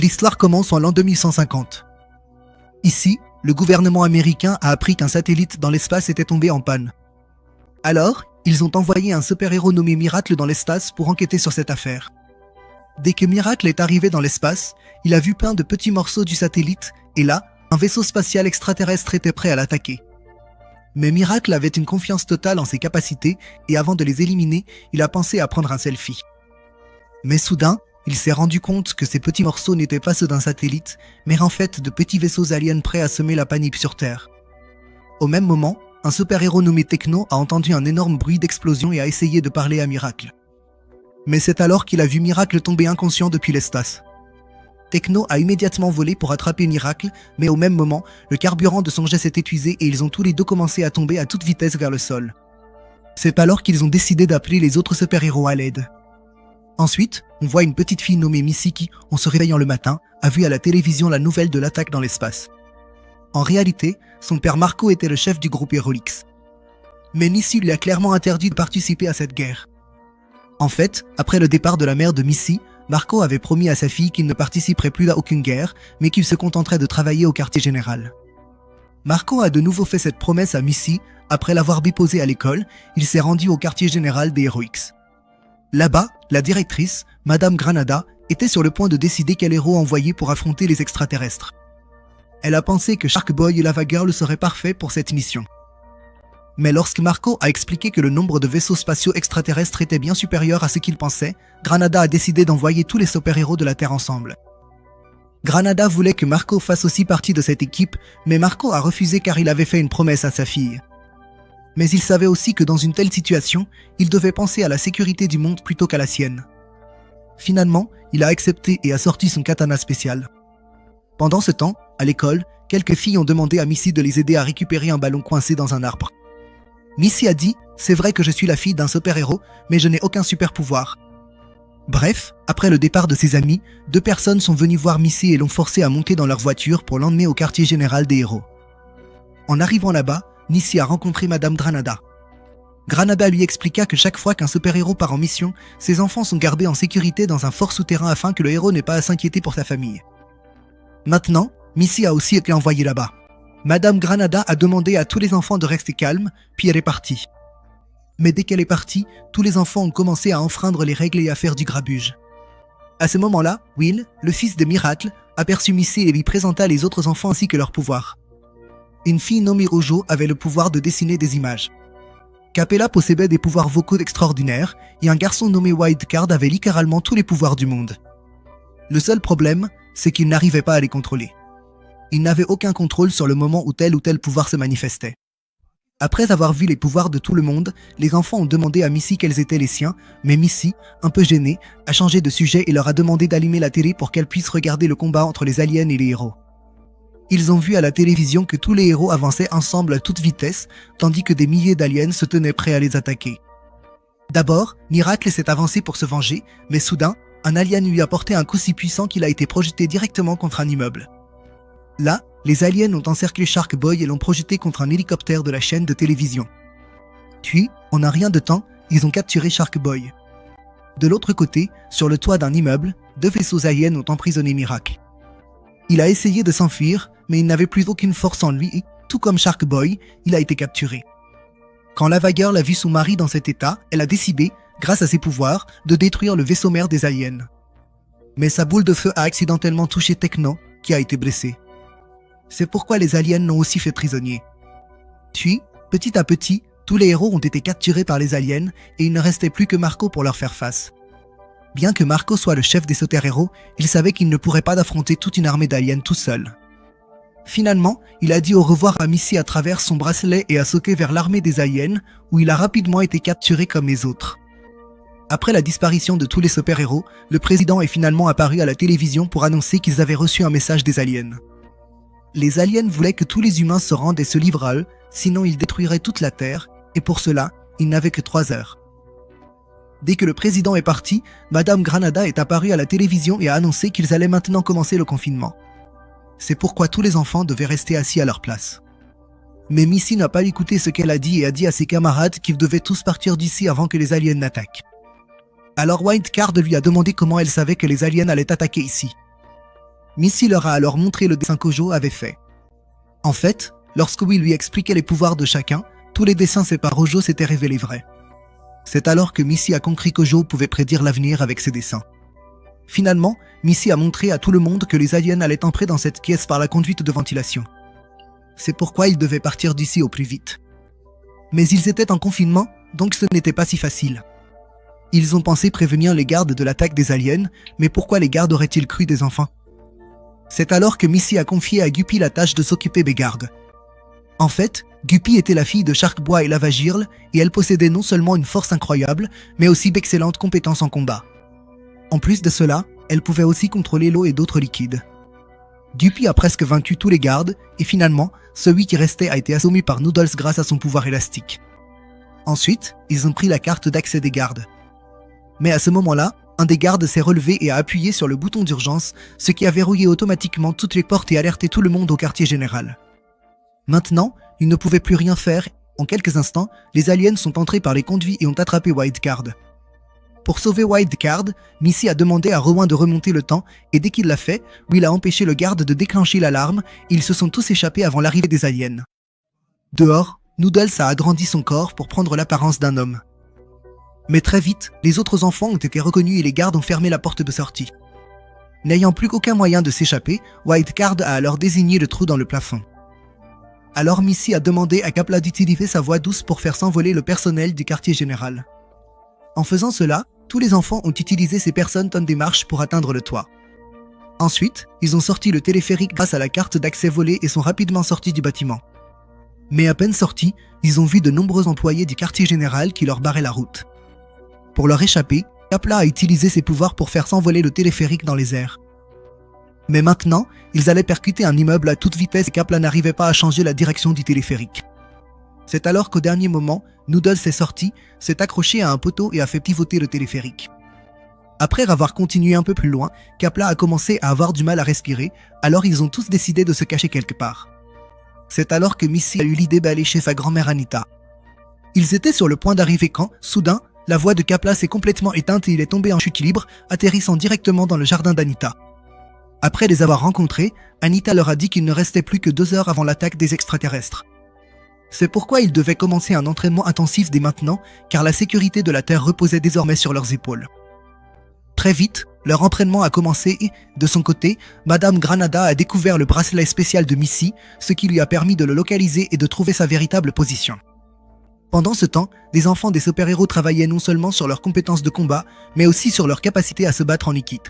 L'histoire commence en l'an 2150. Ici, le gouvernement américain a appris qu'un satellite dans l'espace était tombé en panne. Alors, ils ont envoyé un super-héros nommé Miracle dans l'espace pour enquêter sur cette affaire. Dès que Miracle est arrivé dans l'espace, il a vu plein de petits morceaux du satellite et là, un vaisseau spatial extraterrestre était prêt à l'attaquer. Mais Miracle avait une confiance totale en ses capacités et avant de les éliminer, il a pensé à prendre un selfie. Mais soudain, il s'est rendu compte que ces petits morceaux n'étaient pas ceux d'un satellite, mais en fait de petits vaisseaux aliens prêts à semer la panique sur Terre. Au même moment, un super-héros nommé Techno a entendu un énorme bruit d'explosion et a essayé de parler à Miracle. Mais c'est alors qu'il a vu Miracle tomber inconscient depuis l'espace. Techno a immédiatement volé pour attraper Miracle, mais au même moment, le carburant de son jet s'est épuisé et ils ont tous les deux commencé à tomber à toute vitesse vers le sol. C'est alors qu'ils ont décidé d'appeler les autres super-héros à l'aide. Ensuite, on voit une petite fille nommée Missy qui, en se réveillant le matin, a vu à la télévision la nouvelle de l'attaque dans l'espace. En réalité, son père Marco était le chef du groupe Herolix. Mais Missy lui a clairement interdit de participer à cette guerre. En fait, après le départ de la mère de Missy, Marco avait promis à sa fille qu'il ne participerait plus à aucune guerre, mais qu'il se contenterait de travailler au quartier général. Marco a de nouveau fait cette promesse à Missy. Après l'avoir déposée à l'école, il s'est rendu au quartier général des Heroics. Là-bas, la directrice, Madame Granada, était sur le point de décider quel héros envoyer pour affronter les extraterrestres. Elle a pensé que Shark Boy et Lava Girl seraient parfaits pour cette mission. Mais lorsque Marco a expliqué que le nombre de vaisseaux spatiaux extraterrestres était bien supérieur à ce qu'il pensait, Granada a décidé d'envoyer tous les super-héros de la Terre ensemble. Granada voulait que Marco fasse aussi partie de cette équipe, mais Marco a refusé car il avait fait une promesse à sa fille. Mais il savait aussi que dans une telle situation, il devait penser à la sécurité du monde plutôt qu'à la sienne. Finalement, il a accepté et a sorti son katana spécial. Pendant ce temps, à l'école, quelques filles ont demandé à Missy de les aider à récupérer un ballon coincé dans un arbre. Missy a dit « C'est vrai que je suis la fille d'un super-héros, mais je n'ai aucun super-pouvoir. » Bref, après le départ de ses amis, 2 personnes sont venues voir Missy et l'ont forcée à monter dans leur voiture pour l'emmener au quartier général des héros. En arrivant là-bas, Missy a rencontré Madame Granada. Granada lui expliqua que chaque fois qu'un super-héros part en mission, ses enfants sont gardés en sécurité dans un fort souterrain afin que le héros n'ait pas à s'inquiéter pour sa famille. Maintenant, Missy a aussi été envoyée là-bas. Madame Granada a demandé à tous les enfants de rester calmes, puis elle est partie. Mais dès qu'elle est partie, tous les enfants ont commencé à enfreindre les règles et à faire du grabuge. À ce moment-là, Will, le fils de Miracle, aperçut Missy et lui présenta les autres enfants ainsi que leurs pouvoirs. Une fille nommée Ojo avait le pouvoir de dessiner des images. Capella possédait des pouvoirs vocaux extraordinaires et un garçon nommé Wildcard avait littéralement tous les pouvoirs du monde. Le seul problème, c'est qu'il n'arrivait pas à les contrôler. Il n'avait aucun contrôle sur le moment où tel ou tel pouvoir se manifestait. Après avoir vu les pouvoirs de tout le monde, les enfants ont demandé à Missy quels étaient les siens, mais Missy, un peu gênée, a changé de sujet et leur a demandé d'allumer la télé pour qu'elles puissent regarder le combat entre les aliens et les héros. Ils ont vu à la télévision que tous les héros avançaient ensemble à toute vitesse, tandis que des milliers d'aliens se tenaient prêts à les attaquer. D'abord, Miracle s'est avancé pour se venger, mais soudain, un alien lui a porté un coup si puissant qu'il a été projeté directement contre un immeuble. Là, les aliens ont encerclé Shark Boy et l'ont projeté contre un hélicoptère de la chaîne de télévision. Puis, en un rien de temps, ils ont capturé Shark Boy. De l'autre côté, sur le toit d'un immeuble, 2 vaisseaux aliens ont emprisonné Miracle. Il a essayé de s'enfuir, mais il n'avait plus aucune force en lui et, tout comme Shark Boy, il a été capturé. Quand Lava Girl a vu son mari dans cet état, elle a décidé, grâce à ses pouvoirs, de détruire le vaisseau mère des aliens. Mais sa boule de feu a accidentellement touché Techno, qui a été blessé. C'est pourquoi les aliens l'ont aussi fait prisonnier. Puis, petit à petit, tous les héros ont été capturés par les aliens et il ne restait plus que Marco pour leur faire face. Bien que Marco soit le chef des super-héros, il savait qu'il ne pourrait pas affronter toute une armée d'aliens tout seul. Finalement, il a dit au revoir à Missy à travers son bracelet et a sauté vers l'armée des aliens, où il a rapidement été capturé comme les autres. Après la disparition de tous les super-héros, le président est finalement apparu à la télévision pour annoncer qu'ils avaient reçu un message des aliens. Les aliens voulaient que tous les humains se rendent et se livrent à eux, sinon ils détruiraient toute la Terre, et pour cela, ils n'avaient que 3 heures. Dès que le président est parti, Madame Granada est apparue à la télévision et a annoncé qu'ils allaient maintenant commencer le confinement. C'est pourquoi tous les enfants devaient rester assis à leur place. Mais Missy n'a pas écouté ce qu'elle a dit et a dit à ses camarades qu'ils devaient tous partir d'ici avant que les aliens n'attaquent. Alors Wildcard lui a demandé comment elle savait que les aliens allaient attaquer ici. Missy leur a alors montré le dessin qu'Ojo avait fait. En fait, lorsque Will lui expliquait les pouvoirs de chacun, tous les dessins faits par Ojo s'étaient révélés vrais. C'est alors que Missy a compris qu'Ojo pouvait prédire l'avenir avec ses dessins. Finalement, Missy a montré à tout le monde que les aliens allaient entrer dans cette pièce par la conduite de ventilation. C'est pourquoi ils devaient partir d'ici au plus vite. Mais ils étaient en confinement, donc ce n'était pas si facile. Ils ont pensé prévenir les gardes de l'attaque des aliens, mais pourquoi les gardes auraient-ils cru des enfants? C'est alors que Missy a confié à Guppy la tâche de s'occuper des gardes. En fait, Guppy était la fille de Sharkboy et Lavagirl, et elle possédait non seulement une force incroyable, mais aussi d'excellentes compétences en combat. En plus de cela, elle pouvait aussi contrôler l'eau et d'autres liquides. Guppy a presque vaincu tous les gardes, et finalement, celui qui restait a été assommé par Noodles grâce à son pouvoir élastique. Ensuite, ils ont pris la carte d'accès des gardes. Mais à ce moment-là, un des gardes s'est relevé et a appuyé sur le bouton d'urgence, ce qui a verrouillé automatiquement toutes les portes et alerté tout le monde au quartier général. Maintenant, ils ne pouvaient plus rien faire. En quelques instants, les aliens sont entrés par les conduits et ont attrapé Wildcard. Pour sauver Wildcard, Missy a demandé à Rowan de remonter le temps, et dès qu'il l'a fait, Will a empêché le garde de déclencher l'alarme, et ils se sont tous échappés avant l'arrivée des aliens. Dehors, Noodles a agrandi son corps pour prendre l'apparence d'un homme. Mais très vite, les autres enfants ont été reconnus et les gardes ont fermé la porte de sortie. N'ayant plus qu'aucun moyen de s'échapper, Wildcard a alors désigné le trou dans le plafond. Alors Missy a demandé à Kapla d'utiliser sa voix douce pour faire s'envoler le personnel du quartier général. En faisant cela, tous les enfants ont utilisé ces personnes comme des marches pour atteindre le toit. Ensuite, ils ont sorti le téléphérique grâce à la carte d'accès volée et sont rapidement sortis du bâtiment. Mais à peine sortis, ils ont vu de nombreux employés du quartier général qui leur barraient la route. Pour leur échapper, Kapla a utilisé ses pouvoirs pour faire s'envoler le téléphérique dans les airs. Mais maintenant, ils allaient percuter un immeuble à toute vitesse et Kapla n'arrivait pas à changer la direction du téléphérique. C'est alors qu'au dernier moment, Noodles est sorti, s'est accroché à un poteau et a fait pivoter le téléphérique. Après avoir continué un peu plus loin, Kapla a commencé à avoir du mal à respirer, alors ils ont tous décidé de se cacher quelque part. C'est alors que Missy a eu l'idée d'aller chez sa grand-mère Anita. Ils étaient sur le point d'arriver quand, soudain, la voix de Kapla s'est complètement éteinte et il est tombé en chute libre, atterrissant directement dans le jardin d'Anita. Après les avoir rencontrés, Anita leur a dit qu'il ne restait plus que 2 heures avant l'attaque des extraterrestres. C'est pourquoi ils devaient commencer un entraînement intensif dès maintenant, car la sécurité de la Terre reposait désormais sur leurs épaules. Très vite, leur entraînement a commencé et, de son côté, Madame Granada a découvert le bracelet spécial de Missy, ce qui lui a permis de le localiser et de trouver sa véritable position. Pendant ce temps, les enfants des super-héros travaillaient non seulement sur leurs compétences de combat, mais aussi sur leur capacité à se battre en liquide.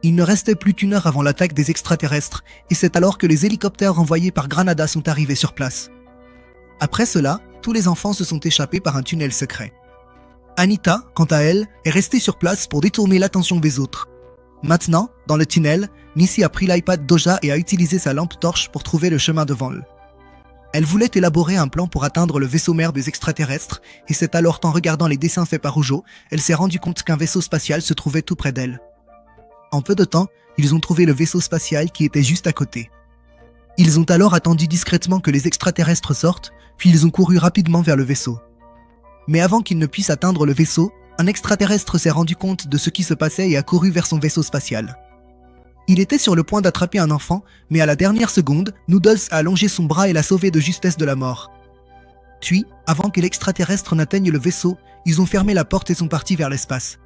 Il ne restait plus qu'1 heure avant l'attaque des extraterrestres, et c'est alors que les hélicoptères envoyés par Granada sont arrivés sur place. Après cela, tous les enfants se sont échappés par un tunnel secret. Anita, quant à elle, est restée sur place pour détourner l'attention des autres. Maintenant, dans le tunnel, Missy a pris l'iPad d'Oja et a utilisé sa lampe torche pour trouver le chemin devant eux. Elle voulait élaborer un plan pour atteindre le vaisseau mère des extraterrestres, et c'est alors qu'en regardant les dessins faits par Ojo, elle s'est rendue compte qu'un vaisseau spatial se trouvait tout près d'elle. En peu de temps, ils ont trouvé le vaisseau spatial qui était juste à côté. Ils ont alors attendu discrètement que les extraterrestres sortent, puis ils ont couru rapidement vers le vaisseau. Mais avant qu'ils ne puissent atteindre le vaisseau, un extraterrestre s'est rendu compte de ce qui se passait et a couru vers son vaisseau spatial. Il était sur le point d'attraper un enfant, mais à la dernière seconde, Noodles a allongé son bras et l'a sauvé de justesse de la mort. Puis, avant que l'extraterrestre n'atteigne le vaisseau, ils ont fermé la porte et sont partis vers l'espace.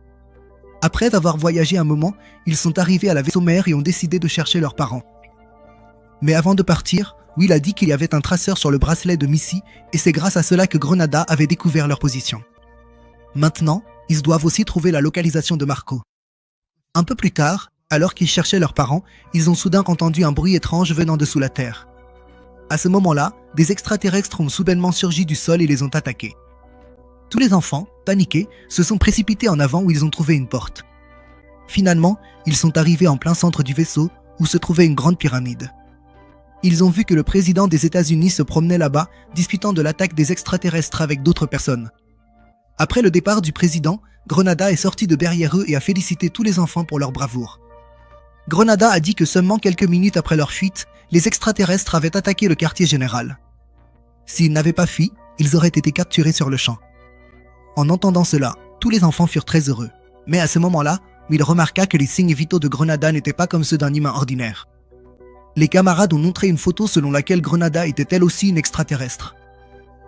Après avoir voyagé un moment, ils sont arrivés à la vaisseau mère et ont décidé de chercher leurs parents. Mais avant de partir, Will a dit qu'il y avait un traceur sur le bracelet de Missy et c'est grâce à cela que Granada avait découvert leur position. Maintenant, ils doivent aussi trouver la localisation de Marco. Un peu plus tard, alors qu'ils cherchaient leurs parents, ils ont soudain entendu un bruit étrange venant de sous la terre. À ce moment-là, des extraterrestres ont soudainement surgi du sol et les ont attaqués. Tous les enfants, paniqués, se sont précipités en avant où ils ont trouvé une porte. Finalement, ils sont arrivés en plein centre du vaisseau où se trouvait une grande pyramide. Ils ont vu que le président des États-Unis se promenait là-bas, discutant de l'attaque des extraterrestres avec d'autres personnes. Après le départ du président, Granada est sorti de derrière eux et a félicité tous les enfants pour leur bravoure. Granada a dit que seulement quelques minutes après leur fuite, les extraterrestres avaient attaqué le quartier général. S'ils n'avaient pas fui, ils auraient été capturés sur le champ. En entendant cela, tous les enfants furent très heureux. Mais à ce moment-là, mais il remarqua que les signes vitaux de Grenada n'étaient pas comme ceux d'un humain ordinaire. Les camarades ont montré une photo selon laquelle Grenada était elle aussi une extraterrestre.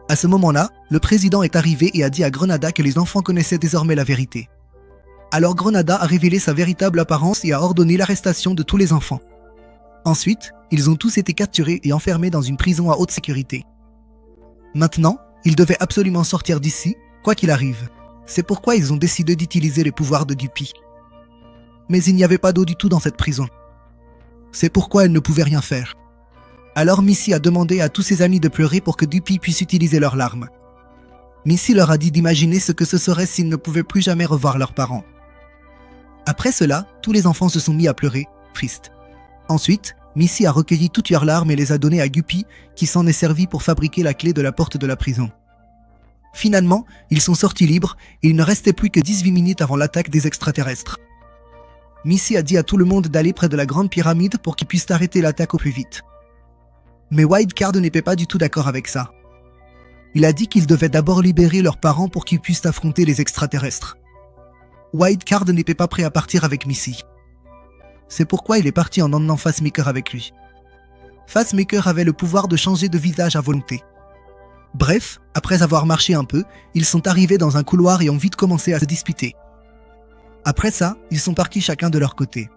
À ce moment-là, le président est arrivé et a dit à Grenada que les enfants connaissaient désormais la vérité. Alors Grenada a révélé sa véritable apparence et a ordonné l'arrestation de tous les enfants. Ensuite, ils ont tous été capturés et enfermés dans une prison à haute sécurité. Maintenant, ils devaient absolument sortir d'ici, quoi qu'il arrive. C'est pourquoi ils ont décidé d'utiliser les pouvoirs de Duppy. Mais il n'y avait pas d'eau du tout dans cette prison. C'est pourquoi elle ne pouvait rien faire. Alors Missy a demandé à tous ses amis de pleurer pour que Duppy puisse utiliser leurs larmes. Missy leur a dit d'imaginer ce que ce serait s'ils ne pouvaient plus jamais revoir leurs parents. Après cela, tous les enfants se sont mis à pleurer, tristes. Ensuite, Missy a recueilli toutes leurs larmes et les a données à Duppy, qui s'en est servi pour fabriquer la clé de la porte de la prison. Finalement, ils sont sortis libres et il ne restait plus que 18 minutes avant l'attaque des extraterrestres. Missy a dit à tout le monde d'aller près de la grande pyramide pour qu'ils puissent arrêter l'attaque au plus vite. Mais Wildcard n'était pas du tout d'accord avec ça. Il a dit qu'ils devaient d'abord libérer leurs parents pour qu'ils puissent affronter les extraterrestres. Wildcard n'était pas prêt à partir avec Missy. C'est pourquoi il est parti en emmenant Phasmaker avec lui. Phasmaker avait le pouvoir de changer de visage à volonté. Bref, après avoir marché un peu, ils sont arrivés dans un couloir et ont vite commencé à se disputer. Après ça, ils sont partis chacun de leur côté.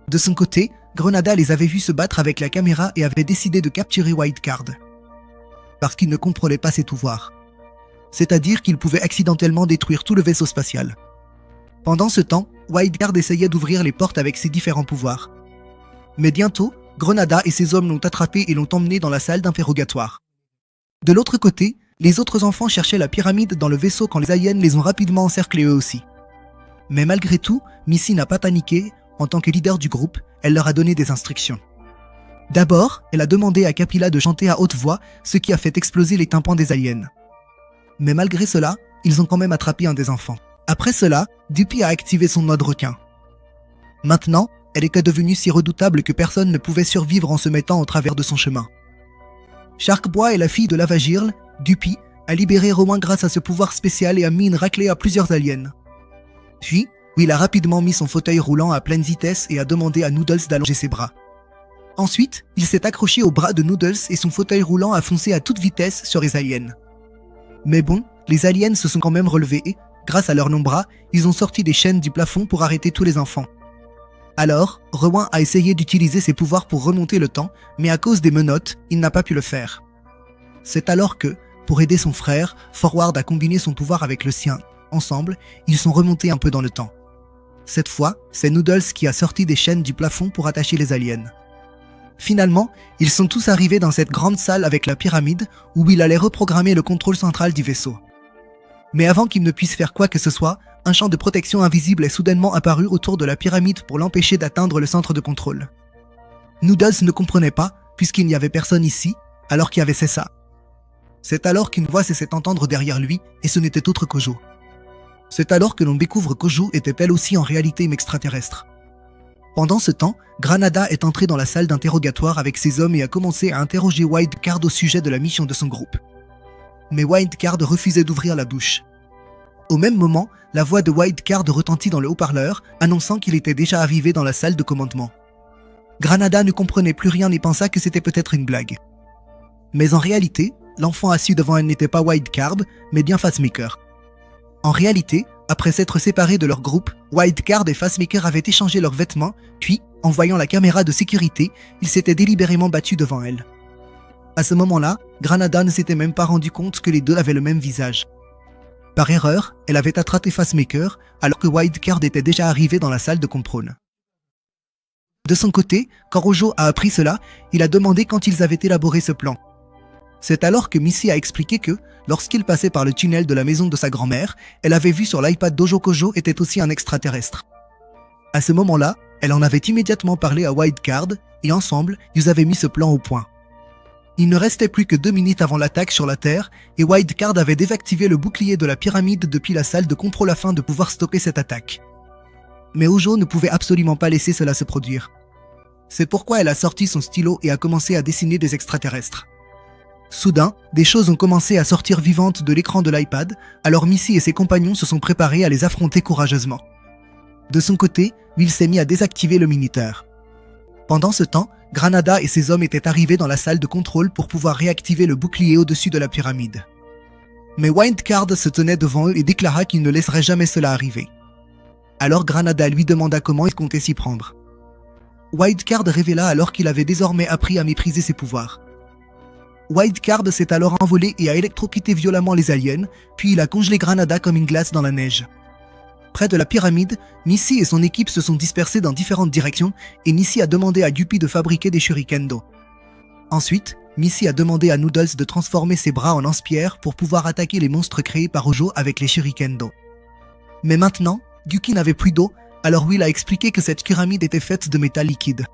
De son côté, Grenada les avait vus se battre avec la caméra et avait décidé de capturer Wildcard. Parce qu'il ne comprenait pas ses pouvoirs. C'est-à-dire qu'il pouvait accidentellement détruire tout le vaisseau spatial. Pendant ce temps, Wildcard essayait d'ouvrir les portes avec ses différents pouvoirs. Mais bientôt, Grenada et ses hommes l'ont attrapé et l'ont emmené dans la salle d'interrogatoire. De l'autre côté, les autres enfants cherchaient la pyramide dans le vaisseau quand les aliens les ont rapidement encerclés eux aussi. Mais malgré tout, Missy n'a pas paniqué. En tant que leader du groupe, elle leur a donné des instructions. D'abord, elle a demandé à Capilla de chanter à haute voix, ce qui a fait exploser les tympans des aliens. Mais malgré cela, ils ont quand même attrapé un des enfants. Après cela, Duppy a activé son mode requin. Maintenant, elle était devenue si redoutable que personne ne pouvait survivre en se mettant au travers de son chemin. Sharkboy et la fille de Lavagirl, Duppy, a libéré Romain grâce à ce pouvoir spécial et a mis une raclée à plusieurs aliens. Puis, Will a rapidement mis son fauteuil roulant à pleine vitesse et a demandé à Noodles d'allonger ses bras. Ensuite, il s'est accroché au bras de Noodles et son fauteuil roulant a foncé à toute vitesse sur les aliens. Mais bon, les aliens se sont quand même relevés et, grâce à leurs longs bras, ils ont sorti des chaînes du plafond pour arrêter tous les enfants. Alors, Rowan a essayé d'utiliser ses pouvoirs pour remonter le temps, mais à cause des menottes, il n'a pas pu le faire. C'est alors que, pour aider son frère, Forward a combiné son pouvoir avec le sien. Ensemble, ils sont remontés un peu dans le temps. Cette fois, c'est Noodles qui a sorti des chaînes du plafond pour attacher les aliens. Finalement, ils sont tous arrivés dans cette grande salle avec la pyramide où il allait reprogrammer le contrôle central du vaisseau. Mais avant qu'il ne puisse faire quoi que ce soit, un champ de protection invisible est soudainement apparu autour de la pyramide pour l'empêcher d'atteindre le centre de contrôle. Noodles ne comprenait pas, puisqu'il n'y avait personne ici, alors qu'il y avait Cessa. C'est alors qu'une voix s'est fait entendre derrière lui, et ce n'était autre qu'Ojo. C'est alors que l'on découvre qu'Ojo était elle aussi en réalité une extraterrestre. Pendant ce temps, Granada est entré dans la salle d'interrogatoire avec ses hommes et a commencé à interroger Wildcard au sujet de la mission de son groupe. Mais Wildcard refusait d'ouvrir la bouche. Au même moment, la voix de Wildcard retentit dans le haut-parleur, annonçant qu'il était déjà arrivé dans la salle de commandement. Granada ne comprenait plus rien et pensa que c'était peut-être une blague. Mais en réalité, l'enfant assis devant elle n'était pas Wildcard, mais bien Phasmaker. En réalité, après s'être séparés de leur groupe, Wildcard et Phasmaker avaient échangé leurs vêtements, puis, en voyant la caméra de sécurité, ils s'étaient délibérément battus devant elle. À ce moment-là, Granada ne s'était même pas rendu compte que les deux avaient le même visage. Par erreur, elle avait attrapé Phasmaker, alors que Wildcard était déjà arrivé dans la salle de contrôle. De son côté, quand Ojo a appris cela, il a demandé quand ils avaient élaboré ce plan. C'est alors que Missy a expliqué que, lorsqu'il passait par le tunnel de la maison de sa grand-mère, elle avait vu sur l'iPad d'Ojo qu'Ojo était aussi un extraterrestre. À ce moment-là, elle en avait immédiatement parlé à Wildcard, et ensemble, ils avaient mis ce plan au point. Il ne restait plus que 2 minutes avant l'attaque sur la Terre, et Wildcard avait désactivé le bouclier de la pyramide depuis la salle de contrôle afin de pouvoir stopper cette attaque. Mais Ojo ne pouvait absolument pas laisser cela se produire. C'est pourquoi elle a sorti son stylo et a commencé à dessiner des extraterrestres. Soudain, des choses ont commencé à sortir vivantes de l'écran de l'iPad, alors Missy et ses compagnons se sont préparés à les affronter courageusement. De son côté, Will s'est mis à désactiver le Minuteur. Pendant ce temps, Granada et ses hommes étaient arrivés dans la salle de contrôle pour pouvoir réactiver le bouclier au-dessus de la pyramide. Mais Wildcard se tenait devant eux et déclara qu'il ne laisserait jamais cela arriver. Alors Granada lui demanda comment il comptait s'y prendre. Wildcard révéla alors qu'il avait désormais appris à mépriser ses pouvoirs. Wildcard s'est alors envolé et a électrocuté violemment les aliens, puis il a congelé Granada comme une glace dans la neige. Près de la pyramide, Missy et son équipe se sont dispersés dans différentes directions et Missy a demandé à Guppy de fabriquer des shurikendo. Ensuite, Missy a demandé à Noodles de transformer ses bras en lance-pierre pour pouvoir attaquer les monstres créés par Ojo avec les shurikendo. Mais maintenant, Guppy n'avait plus d'eau, alors Will a expliqué que cette pyramide était faite de métal liquide.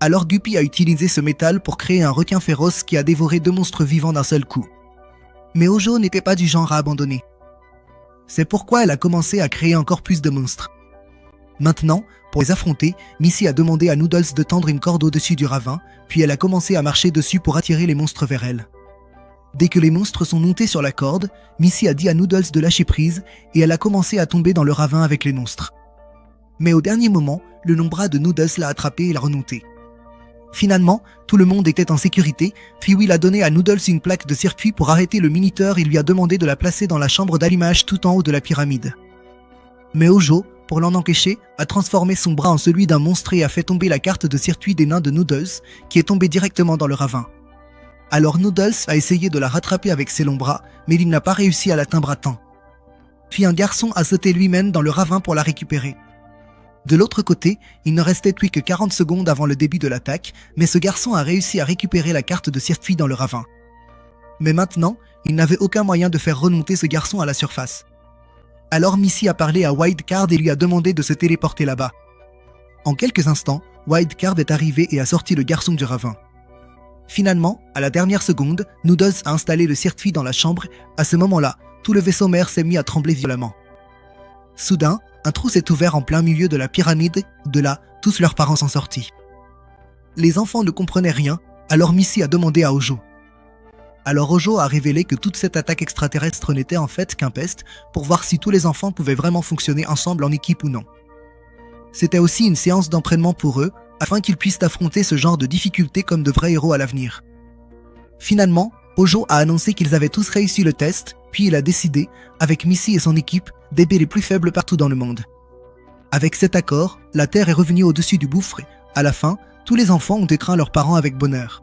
Alors Guppy a utilisé ce métal pour créer un requin féroce qui a dévoré 2 monstres vivants d'un seul coup. Mais Ojo n'était pas du genre à abandonner. C'est pourquoi elle a commencé à créer encore plus de monstres. Maintenant, pour les affronter, Missy a demandé à Noodles de tendre une corde au-dessus du ravin, puis elle a commencé à marcher dessus pour attirer les monstres vers elle. Dès que les monstres sont montés sur la corde, Missy a dit à Noodles de lâcher prise et elle a commencé à tomber dans le ravin avec les monstres. Mais au dernier moment, le long bras de Noodles l'a attrapé et l'a remonté. Finalement, tout le monde était en sécurité, puis Will a donné à Noodles une plaque de circuit pour arrêter le Minuteur et lui a demandé de la placer dans la chambre d'allumage tout en haut de la pyramide. Mais Ojo, pour l'en empêcher, a transformé son bras en celui d'un monstre et a fait tomber la carte de circuit des nains de Noodles, qui est tombée directement dans le ravin. Alors Noodles a essayé de la rattraper avec ses longs bras, mais il n'a pas réussi à l'atteindre à temps. Puis un garçon a sauté lui-même dans le ravin pour la récupérer. De l'autre côté, il ne restait plus que 40 secondes avant le début de l'attaque, mais ce garçon a réussi à récupérer la carte de circuit dans le ravin. Mais maintenant, il n'avait aucun moyen de faire remonter ce garçon à la surface. Alors Missy a parlé à Wildcard et lui a demandé de se téléporter là-bas. En quelques instants, Wildcard est arrivé et a sorti le garçon du ravin. Finalement, à la dernière seconde, Noodles a installé le circuit dans la chambre. À ce moment-là, tout le vaisseau mère s'est mis à trembler violemment. Soudain, un trou s'est ouvert en plein milieu de la pyramide, de là, tous leurs parents sont sortis. Les enfants ne comprenaient rien, alors Missy a demandé à Ojo. Alors Ojo a révélé que toute cette attaque extraterrestre n'était en fait qu'un test pour voir si tous les enfants pouvaient vraiment fonctionner ensemble en équipe ou non. C'était aussi une séance d'entraînement pour eux, afin qu'ils puissent affronter ce genre de difficultés comme de vrais héros à l'avenir. Finalement, Ojo a annoncé qu'ils avaient tous réussi le test, puis il a décidé, avec Missy et son équipe, d'aider les plus faibles partout dans le monde. Avec cet accord, la Terre est revenue au-dessus du gouffre et, à la fin, tous les enfants ont étreint leurs parents avec bonheur.